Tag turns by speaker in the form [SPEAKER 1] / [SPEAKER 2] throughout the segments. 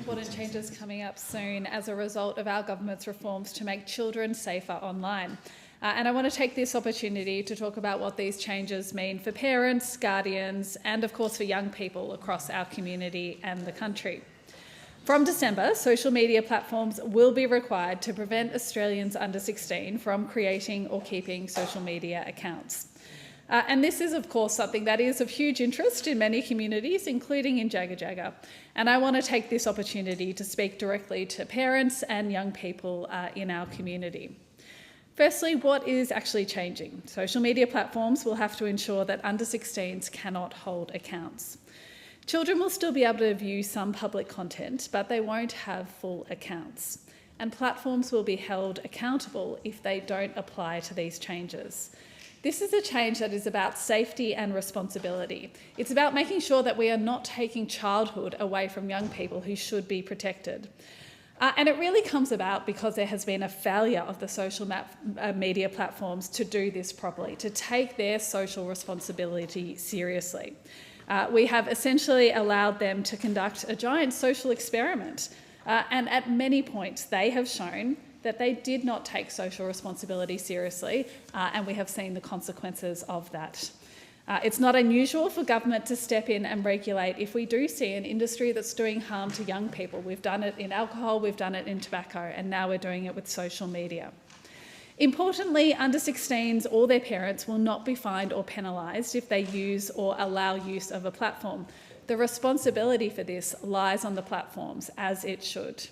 [SPEAKER 1] important changes coming up soon as a result of our government's reforms to make children safer online. And I want to take this opportunity to talk about what these changes mean for parents, guardians, and of course for young people across our community and the country. From December, social media platforms will be required to prevent Australians under 16 from creating or keeping social media accounts. And this is, of course, something that is of huge interest in many communities, including in Jagga Jagga. And I want to take this opportunity to speak directly to parents and young people in our community. Firstly, what is actually changing? Social media platforms will have to ensure that under 16s cannot hold accounts. Children will still be able to view some public content, but they won't have full accounts. And platforms will be held accountable if they don't apply to these changes. This is a change that is about safety and responsibility. It's about making sure that we are not taking childhood away from young people who should be protected. And it really comes about because there has been a failure of the social media platforms to do this properly, to take their social responsibility seriously. We have essentially allowed them to conduct a giant social experiment. And at many points, they have shown that they did not take social responsibility seriously, and we have seen the consequences of that. It's not unusual for government to step in and regulate if we do see an industry that's doing harm to young people. We've done it in alcohol, we've done it in tobacco, and now we're doing it with social media. Importantly, under 16s or their parents will not be fined or penalised if they use or allow use of a platform. The responsibility for this lies on the platforms, as it should.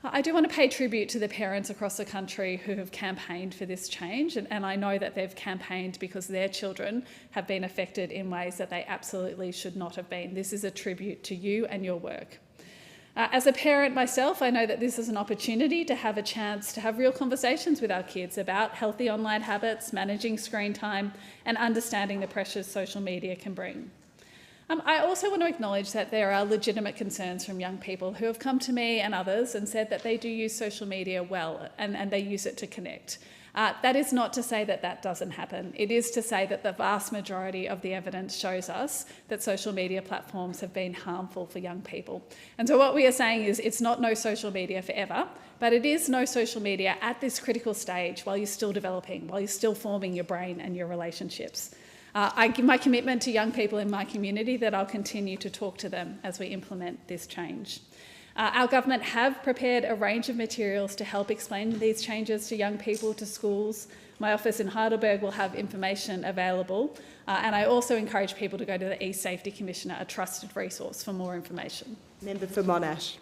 [SPEAKER 1] I do want to pay tribute to the parents across the country who have campaigned for this change, and I know that they've campaigned because their children have been affected in ways that they absolutely should not have been. This is a tribute to you and your work. As a parent myself, I know that this is an opportunity to have a chance to have real conversations with our kids about healthy online habits, managing screen time, and understanding the pressures social media can bring. I also want to acknowledge that there are legitimate concerns from young people who have come to me and others and said that they do use social media well and they use it to connect. That is not to say that that doesn't happen. It is to say that the vast majority of the evidence shows us that social media platforms have been harmful for young people. And so what we are saying is it's not no social media forever, but it is no social media at this critical stage while you're still developing, while you're still forming your brain and your relationships. I give my commitment to young people in my community that I'll continue to talk to them as we implement this change. Our government have prepared a range of materials to help explain these changes to young people, to schools. My office in Heidelberg will have information available, and I also encourage people to go to the eSafety Commissioner, a trusted resource, for more information.
[SPEAKER 2] Member for Monash.